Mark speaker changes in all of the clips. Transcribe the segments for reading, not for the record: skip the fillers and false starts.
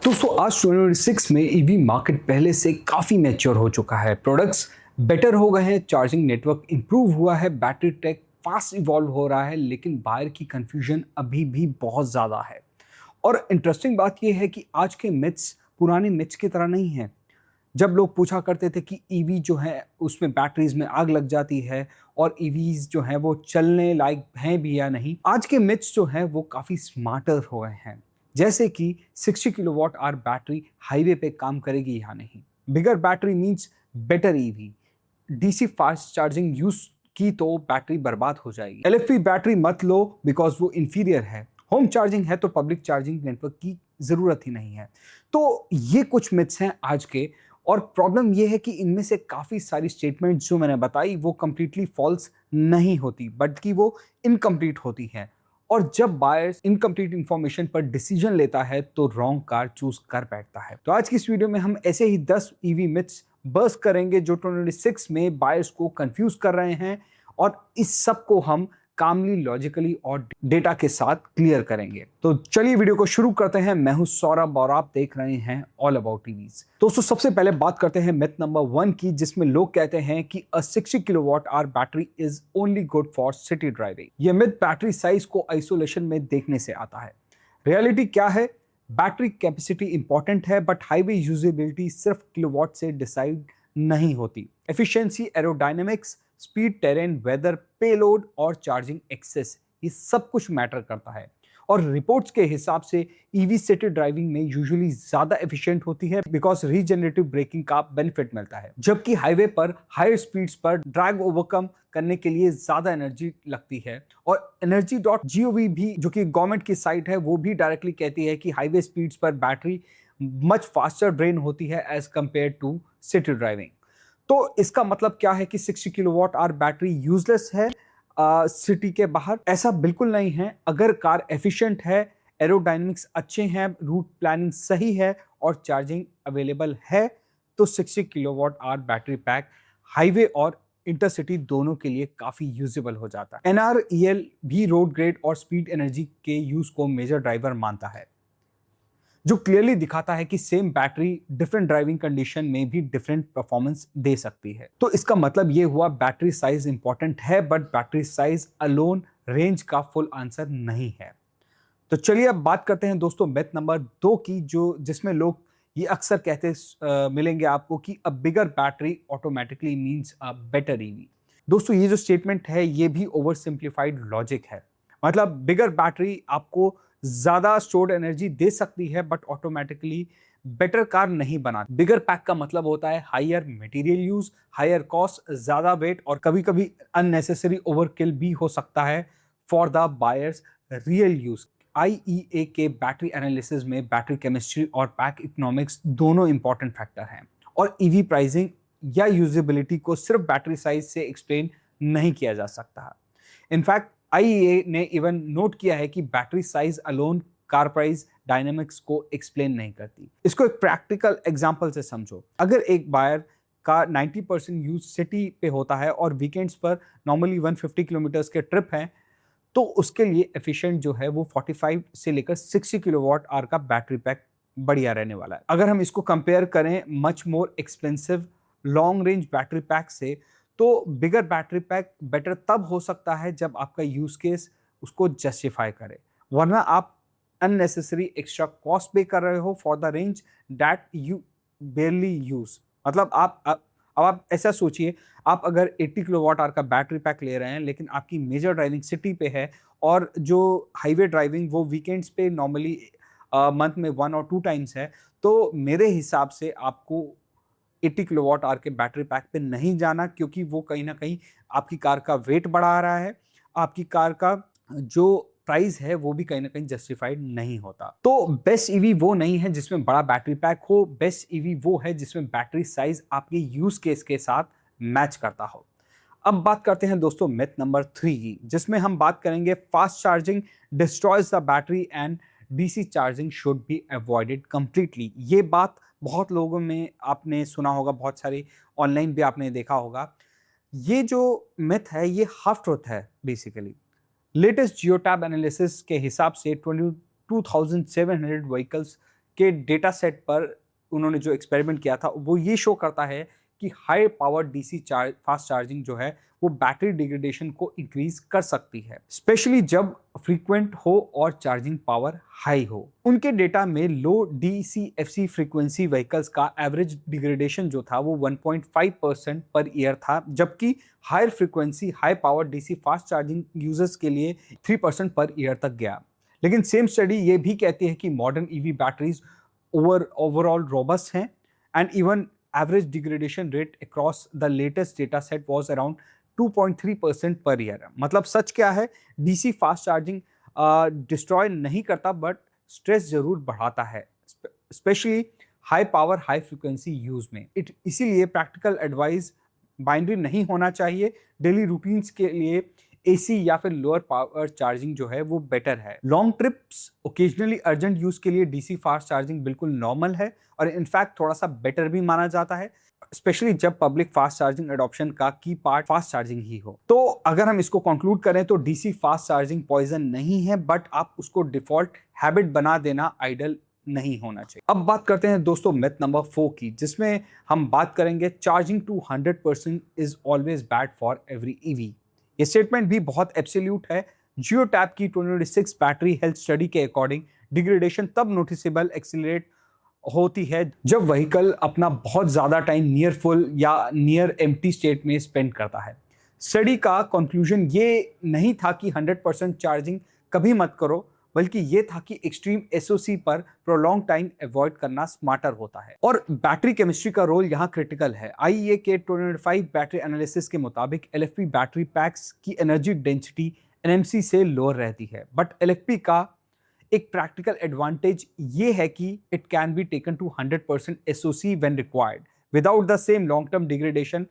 Speaker 1: दोस्तों आज 2026 में ईवी मार्केट पहले से काफ़ी मैच्योर हो चुका है। प्रोडक्ट्स बेटर हो गए हैं, चार्जिंग नेटवर्क इंप्रूव हुआ है, बैटरी टेक फास्ट इवॉल्व हो रहा है, लेकिन बायर की कंफ्यूजन अभी भी बहुत ज़्यादा है। और इंटरेस्टिंग बात यह है कि आज के मिथ्स पुराने मिथ्स की तरह नहीं है। जब लोग पूछा करते थे कि ईवी जो है उसमें बैटरीज में आग लग जाती है और ईवीज जो है वो चलने लायक हैं भी या नहीं, आज के मिथ्स जो हैं वो काफ़ी स्मार्टर हो गए हैं। जैसे कि 60 किलोवाट आवर बैटरी हाईवे पे काम करेगी या नहीं, bigger battery means better EV, DC fast charging use की तो बैटरी बर्बाद हो जाएगी, एलएफपी बैटरी मत लो बिकॉज वो इंफीरियर है, होम चार्जिंग है तो पब्लिक चार्जिंग नेटवर्क की जरूरत ही नहीं है। तो ये कुछ मिथ्स हैं आज के। और प्रॉब्लम ये है कि इनमें से काफी सारी स्टेटमेंट्स जो मैंने बताई वो कंप्लीटली फॉल्स नहीं होती, बल्कि वो इनकम्प्लीट होती हैं। और जब बायर्स इनकम्प्लीट इंफॉर्मेशन पर डिसीजन लेता है तो रॉन्ग कार चूज कर बैठता है। तो आज की इस वीडियो में हम ऐसे ही 10 ईवी मिथ्स बर्स्ट करेंगे जो 2026 में बायर्स को कंफ्यूज कर रहे हैं, और इस सब को हम कामली, लॉजिकली और डेटा के साथ क्लियर करेंगे। तो चलिए वीडियो को शुरू करते हैं। मैं हूं सौरभ और आप देख रहे हैं ऑल अबाउट टीवीज। दोस्तों सबसे पहले बात करते हैं मिथ नंबर 1 की, जिसमें लोग कहते हैं कि a 60 kilowatt hour battery is only good for city driving. यह मिथ बैटरी साइज को आइसोलेशन में देखने से आता है। रियलिटी क्या है? बैटरी कैपेसिटी इंपॉर्टेंट है, बट हाईवे यूजेबिलिटी सिर्फ किलोवाट से डिसाइड नहीं होती। Efficiency, aerodynamics, speed, terrain, weather, payload और चार्जिंग एक्सेस, ये सब कुछ मैटर करता है। और रिपोर्ट्स के हिसाब से ईवी सिटी ड्राइविंग में यूजुअली ज्यादा एफिशिएंट होती है बिकॉज रीजनरेटिव ब्रेकिंग का बेनिफिट मिलता है, जबकि हाईवे पर हायर स्पीड्स पर ड्रैग ओवरकम करने के लिए ज्यादा एनर्जी लगती है। और energy.gov भी, जो कि गवर्नमेंट की साइट है, वो भी डायरेक्टली कहती है कि हाईवे स्पीड्स पर बैटरी मच फास्टर ड्रेन होती है as compared to city driving. तो इसका मतलब क्या है कि 60 किलोवाट आवर बैटरी यूजलेस है सिटी के बाहर? ऐसा बिल्कुल नहीं है। अगर कार एफिशिएंट है, एरोडायनेमिक्स अच्छे हैं, रूट प्लानिंग सही है और चार्जिंग अवेलेबल है, तो 60 kilowatt hour battery pack highway और इंटरसिटी दोनों के लिए काफी यूजेबल हो जाता है। NREL भी रोड ग्रेड और स्पीड एनर्जी के यूज को मेजर ड्राइवर मानता है, जो क्लियरली दिखाता है कि same battery different driving condition में भी डिफरेंट परफॉर्मेंस दे सकती है। तो इसका मतलब ये हुआ बैटरी साइज इंपॉर्टेंट है, but battery size alone range का फुल आंसर नहीं है। तो चलिए अब बात करते हैं दोस्तों मिथ नंबर 2 की, जो जिसमें लोग ये अक्सर कहते मिलेंगे आपको कि a bigger battery automatically means a better EV. दोस्तों ये जो स्टेटमेंट है ये भी ओवर सिंप्लीफाइड लॉजिक है। मतलब बिगर बैटरी आपको ज्यादा स्टोर्ड एनर्जी दे सकती है, बट ऑटोमेटिकली बेटर कार नहीं बनाती। बिगर पैक का मतलब होता है higher material use, higher cost, ज्यादा वेट और कभी कभी अननेसेसरी ओवरकिल भी हो सकता है for the buyers real use. IEA के बैटरी एनालिसिस में बैटरी केमिस्ट्री और पैक इकोनॉमिक्स दोनों इंपॉर्टेंट फैक्टर हैं, और ईवी प्राइसिंग या यूजेबिलिटी को सिर्फ बैटरी साइज से एक्सप्लेन नहीं किया जा सकता। इनफैक्ट IEA ने इवन नोट किया है कि battery size alone car price dynamics को एक्सप्लेन नहीं करती। इसको एक प्रैक्टिकल एग्जांपल से समझो। अगर एक बायर का 90% यूज सिटी पे होता है और वीकेंड्स पर नॉर्मली 150 किलोमीटर्स के ट्रिप हैं, तो उसके लिए एफिशिएंट जो है वो 45 से लेकर 60 किलोवाट आवर का बैटरी पैक बढ़िया रहने वाला है। अगर हम इसको कंपेयर करें much more expensive long range battery pack से, तो बिगर बैटरी पैक बेटर तब हो सकता है जब आपका यूज केस उसको जस्टिफाई करे, वरना आप अननेसेसरी एक्स्ट्रा कॉस्ट पे कर रहे हो for the range that you बेयरली use. मतलब अब आप ऐसा सोचिए, आप अगर 80 किलोवाट आवर का बैटरी पैक ले रहे हैं, लेकिन आपकी मेजर ड्राइविंग सिटी पे है और जो हाईवे ड्राइविंग वो वीकेंड्स पे नॉर्मली मंथ में 1 और 2 टाइम्स है, तो मेरे हिसाब से आपको 80 किलोवाट आवर के बैटरी पैक पे नहीं जाना, क्योंकि वो कहीं ना कहीं आपकी कार का वेट बढ़ा रहा है, आपकी कार का जो प्राइस है वो भी कहीं ना कहीं जस्टिफाइड नहीं होता। तो बेस्ट ईवी वो नहीं है जिसमें बड़ा बैटरी पैक हो, बेस्ट ईवी वो है जिसमें बैटरी साइज आपके यूज केस के साथ मैच करता हो। अब बात करते हैं दोस्तों मिथ नंबर 3 की, जिसमें हम बात करेंगे fast charging destroys the battery and DC charging should be avoided completely. ये बात बहुत लोगों में आपने सुना होगा, बहुत सारी ऑनलाइन भी आपने देखा होगा। ये जो मिथ है ये हाफ ट्रुथ है बेसिकली। लेटेस्ट जियोटैब एनालिसिस के हिसाब से 22,700 व्हीकल्स के डेटा सेट पर उन्होंने जो एक्सपेरिमेंट किया था वो ये शो करता है कि high power DC fast charging जो है वो बैटरी डिग्रेडेशन को इंक्रीज कर सकती है, स्पेशली जब फ्रीक्वेंट हो और चार्जिंग पावर हाई हो। उनके डेटा में लो डीसीएफसी फ्रीक्वेंसी व्हीकल्स का एवरेज डिग्रेडेशन जो था वो 1.5% पर ईयर था, जबकि higher frequency high power DC fast charging users के लिए 3% पर ईयर तक गया। लेकिन सेम स्टडी ये भी कहती है कि modern EV batteries overall robust हैं, and even average degradation rate across the latest data set was around 2.3% per year। मतलब सच क्या है, डीसी फास्ट चार्जिंग डिस्ट्रॉय नहीं करता बट स्ट्रेस जरूर बढ़ाता है, specially high power high frequency use में। इसीलिए प्रैक्टिकल एडवाइस बाइनरी नहीं होना चाहिए। डेली रूटीन्स के लिए एसी या फिर लोअर पावर चार्जिंग जो है वो बेटर है। Long trips, occasionally urgent use के लिए डीसी फास्ट चार्जिंग बिल्कुल नॉर्मल है और इनफैक्ट थोड़ा सा बेटर भी माना जाता है, स्पेशली जब पब्लिक फास्ट चार्जिंग एडॉप्शन का की पार्ट फास्ट चार्जिंग ही हो। तो अगर हम इसको कंक्लूड करें तो डीसी फास्ट चार्जिंग पॉइजन नहीं है, बट आप उसको डिफॉल्ट हैबिट बना देना आइडल नहीं होना चाहिए। अब बात करते हैं दोस्तों मिथ नंबर 4 की, जिसमें हम बात करेंगे charging to 100% is always bad for every EV. ये स्टेटमेंट भी बहुत एब्सोल्यूट है। जियोटैप की 2026 बैटरी हेल्थ स्टडी के अकॉर्डिंग डिग्रेडेशन तब नोटिसेबल एक्सिलरेट होती है जब व्हीकल अपना बहुत ज्यादा टाइम नियर फुल या नियर एम्प्टी स्टेट में स्पेंड करता है। स्टडी का कंक्लूजन ये नहीं था कि 100% चार्जिंग कभी मत करो, बल्कि ये था कि एक्सट्रीम एसओसी पर प्रोलॉन्ग टाइम अवॉइड करना स्मार्टर होता है। और बैटरी केमिस्ट्री का रोल यहाँ क्रिटिकल है। आईईए के 2025 बैटरी एनालिसिस के मुताबिक एलएफपी बैटरी पैक्स की एनर्जी डेंसिटी एनएमसी से लोअर रहती है, बट एलएफपी का एक प्रैक्टिकल एडवांटेज ये है कि it can be taken to 100% SOC when required without the same long term degradation,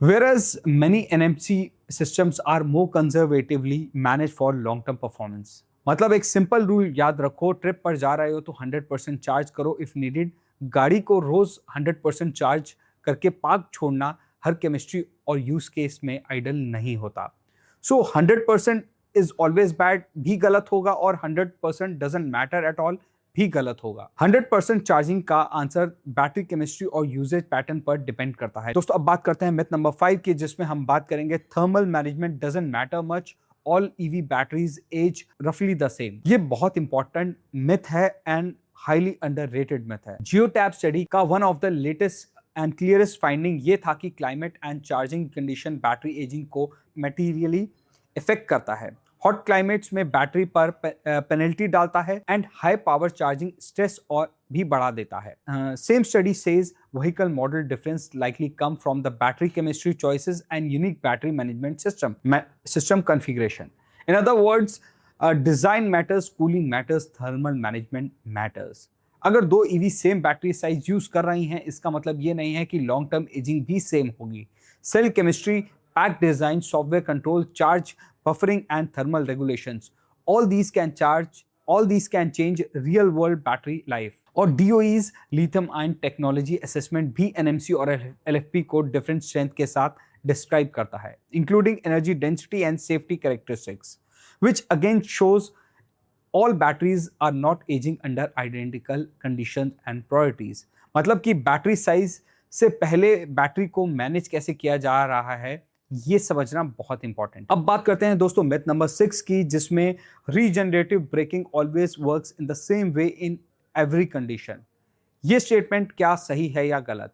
Speaker 1: whereas many NMC systems are more conservatively managed for long term performance। मतलब एक simple rule याद रखो, trip पर जा रहे हो तो 100% चार्ज करो इफ नीडेड। गाड़ी को रोज 100% चार्ज करके पार्क छोड़ना हर केमिस्ट्री और यूज केस में आइडल नहीं होता। सो 100% इज ऑलवेज बैड भी गलत होगा और 100% डजंट मैटर एट ऑल भी गलत होगा। 100% चार्जिंग का आंसर बैटरी केमिस्ट्री और यूजेज पैटर्न पर डिपेंड करता है। दोस्तों अब बात करते हैं मिथ नंबर 5 की, जिसमें हम बात करेंगे thermal management doesn't matter much, all EV batteries age रफली द सेम। ये बहुत इंपॉर्टेंट मिथ है एंड हाईली अंडररेटेड मिथ है। जियोटैप स्टडी का one of the latest and clearest finding ये था कि climate and charging condition battery ageing को मटेरियली इफेक्ट करता है। हॉट क्लाइमेट्स में बैटरी पर पेनल्टी डालता है and high power charging stress और भी बढ़ा देता है। Same study says vehicle model difference likely come from the battery chemistry choices and unique battery management system configuration. In other words, design matters, cooling matters, thermal management matters. अगर दो EV same battery size use कर रही हैं, इसका मतलब ये नहीं है कि लॉन्ग टर्म एजिंग भी सेम होगी। Cell chemistry, pack design, software control, charge buffering and thermal regulations, all these can change real world battery life। और DOE's lithium ion technology assessment भी NMC और LFP को different strength के साथ describe करता है, including energy density and safety characteristics, which again shows all batteries are not aging under identical conditions and priorities। मतलब कि बैटरी साइज से पहले बैटरी को मैनेज कैसे किया जा रहा है, ये समझना बहुत इंपॉर्टेंट। अब बात करते हैं दोस्तों मिथ नंबर 6 की, जिसमें regenerative braking always works in the same way in every condition. ये स्टेटमेंट क्या सही है या गलत?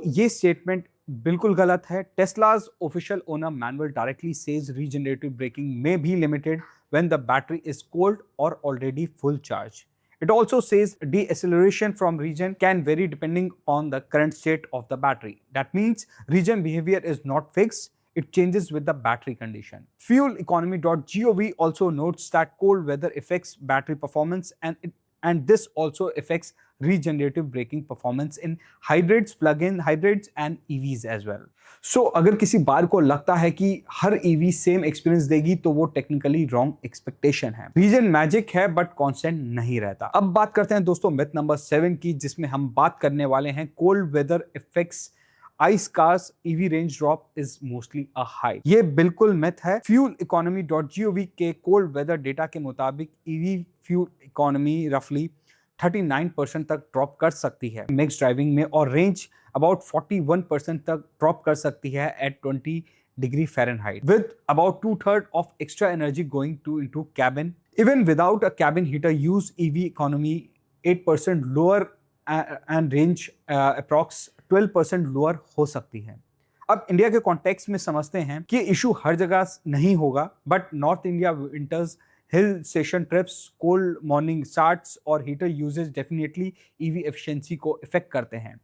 Speaker 1: ये स्टेटमेंट बिल्कुल गलत है। टेस्ला's official owner manual directly says regenerative braking may be limited when the battery is cold or already full charge। It also says deceleration from regen can vary depending on the current state of the battery। That means regen behavior is not fixed, it changes with the battery condition। Fueleconomy.gov also notes that cold weather affects battery performance and this also affects regenerative braking performance in hybrids, plug-in hybrids and EVs as well। अगर किसी बार को लगता है कि हर EV same experience देगी तो वो technically wrong expectation है। रीजन मैजिक है बट कांस्टेंट नहीं रहता। अब बात करते हैं दोस्तों मिथ नंबर 7 की, जिसमें हम बात करने वाले हैं cold weather effects ICE cars EV range drop is mostly a high। ये बिल्कुल मिथ है। Fueleconomy.gov के कोल्ड वेदर डेटा के मुताबिक EV फ्यूल इकोनॉमी रफली 39% तक ड्रॉप कर सकती है मिक्स ड्राइविंग में, और रेंज अबाउट 41% तक ड्रॉप कर सकती है eight 20 degree Fahrenheit, with about 2/3 of extra energy going into cabin. Even without a cabin heater, use EV economy 8% lower and range approx 12% lower हो सकती है। अब इंडिया के कॉन्टेक्स्ट में समझते हैं कि इशू हर जगह नहीं होगा, but North India winters, hill station trips, cold morning starts और heater usages definitely EV efficiency को इफेक्ट करते हैं।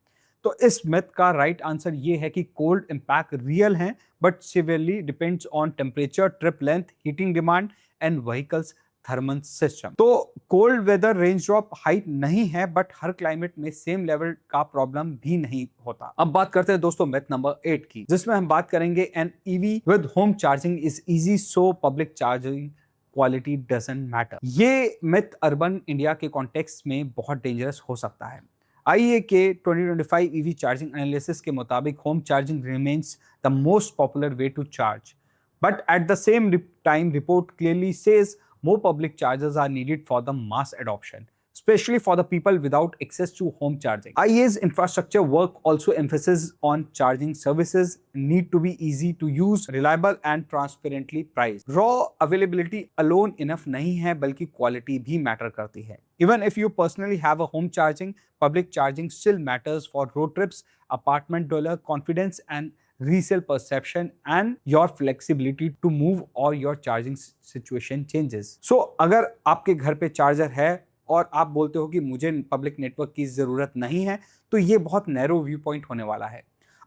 Speaker 1: तो इस मिथ का राइट आंसर ये है कि कोल्ड इम्पैक्ट रियल हैं, but severely depends on temperature, trip length, heating demand and vehicles thermal system. तो cold weather range drop hype नहीं है, बट हर क्लाइमेट में सेम लेवल का प्रॉब्लम भी नहीं होता। अब बात करते हैं दोस्तों मिथ नंबर 8 की, जिसमें हम बात करेंगे N EV with home charging is easy, so public charging quality doesn't matter. ये मिथ अर्बन इंडिया के कॉन्टेक्स्ट में बहुत डेंजरस हो सकता है। IEA के 2025 EV चार्जिंग एनालिसिस के मुताबिक home charging remains the most popular way to charge, but at the same time report clearly says more public chargers are needed for the mass adoption, especially for the people without access to home charging. IEA's infrastructure work also emphasizes on charging services need to be easy to use, reliable and transparently priced. Raw availability alone enough नहीं है, बल्कि quality भी matter करती है. Even if you personally have a home charging, public charging still matters for road trips, apartment dweller confidence and resale perception and your flexibility to move or your charging situation changes. So अगर आपके घर पे charger है और आप बोलते हो कि मुझे पब्लिक नेटवर्क की ज़रूरत नहीं है, तो ये बहुत नैरो व्यू पॉइंट होने वाला है।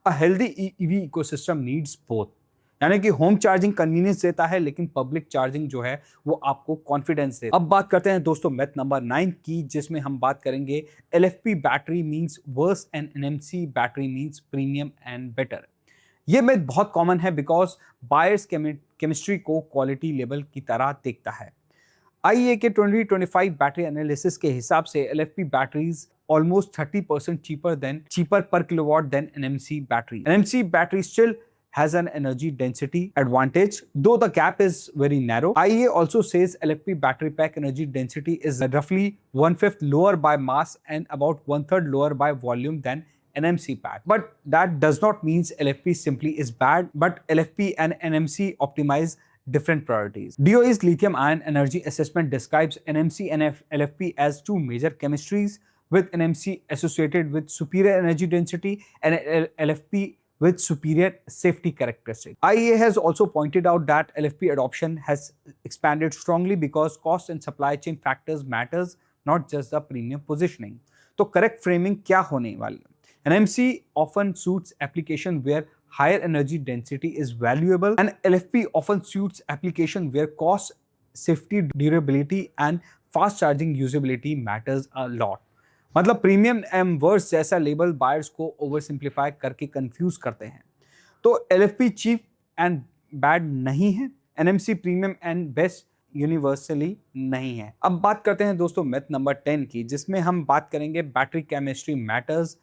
Speaker 1: A healthy EV ecosystem needs both, यानी कि होम चार्जिंग कन्वीनियंस देता है, लेकिन पब्लिक चार्जिंग जो है वो आपको कॉन्फिडेंस देता है। अब बात करते हैं दोस्तों मेथ नंबर 9 की, जिसमें हम बात करेंगे LFP battery means worse and NMC battery means premium and better. ये मिथ बहुत कॉमन है बिकॉज बायर्स केमिस्ट्री को क्वालिटी लेवल की तरह देखता है। IEA के 2025 बैटरी एनालिसिस के हिसाब से LFP batteries almost 30% cheaper per kilowatt than NMC battery. NMC battery still has an energy density advantage, though the gap is very narrow. IEA also says LFP battery pack energy density is roughly 1/5 lower by mass and about 1/3 lower by volume than NMC pack. But that does not mean LFP simply is bad, but LFP and NMC optimize different priorities. DOE's lithium ion energy assessment describes NMC and LFP as two major chemistries, with NMC associated with superior energy density and LFP with superior safety characteristics. IEA has also pointed out that LFP adoption has expanded strongly because cost and supply chain factors matters, not just the premium positioning. तो correct framing क्या होने वाली है? NMC often suits application where higher energy density is valuable, and LFP often suits application where cost, safety, durability and fast charging usability matters a lot. मतलब premium M verse जैसा label buyers को over simplify करके confuse करते हैं। तो LFP cheap and bad नहीं है, NMC premium and best universally नहीं है। अब बात करते हैं दोस्तों मेथ नंबर 10 की, जिसमें हम बात करेंगे battery chemistry matters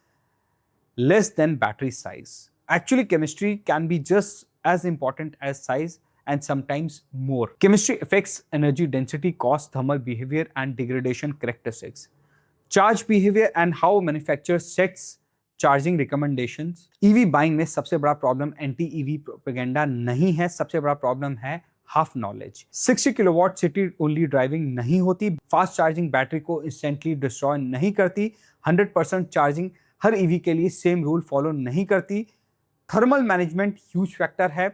Speaker 1: less than battery size. Actually, chemistry can be just as important as size and sometimes more. Chemistry affects energy density, cost, thermal behavior and degradation characteristics, charge behavior and how manufacturer sets charging recommendations. EV buying में सबसे बड़ा problem anti EV propaganda नहीं है, सबसे बड़ा problem है half knowledge. 60 kilowatt city only driving नहीं होती, फास्ट चार्जिंग बैटरी को इंस्टेंटली डिस्ट्रॉय नहीं करती, 100% चार्जिंग हर ईवी के लिए सेम रूल फॉलो नहीं करती, थर्मल मैनेजमेंट ह्यूज फैक्टर है,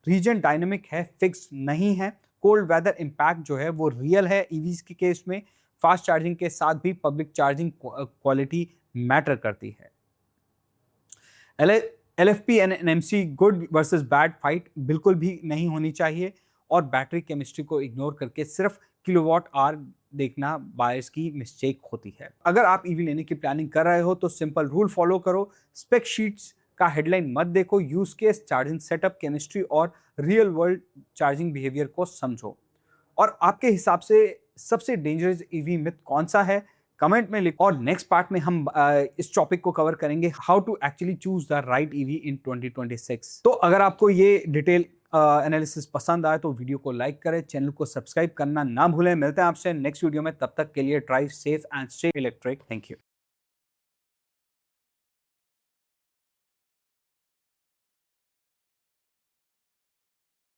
Speaker 1: रीजन डायनेमिक है, फिक्स नहीं है, कोल्ड वेदर इम्पैक्ट जो है वो रियल है ईवीज के केस में, फास्ट चार्जिंग के साथ भी पब्लिक चार्जिंग क्वालिटी मैटर करती है। LFP and NMC good versus bad fight बिल्कुल भी नहीं होनी चाहिए, और बैटरी केमिस्ट्री को इग्नोर करके सिर्फ किलोवाट आवर देखना बायर्स की मिस्टेक होती है। अगर आप ईवी लेने की प्लानिंग कर रहे हो तो सिंपल रूल फॉलो करो, स्पेक शीट्स का हेडलाइन मत देखो, use case, charging setup, chemistry और रियल वर्ल्ड चार्जिंग बिहेवियर को समझो। और आपके हिसाब से सबसे डेंजरस ईवी मिथ कौन सा है, कमेंट में लिखो। और नेक्स्ट पार्ट में हम इस टॉपिक को कवर करेंगे, how to actually choose the right EV in 2026। तो अगर आपको ये डिटेल एनालिसिस पसंद आए तो वीडियो को लाइक करें, चैनल को सब्सक्राइब करना ना भूलें। मिलते हैं आपसे नेक्स्ट वीडियो में, तब तक के लिए drive safe and stay electric. Thank you.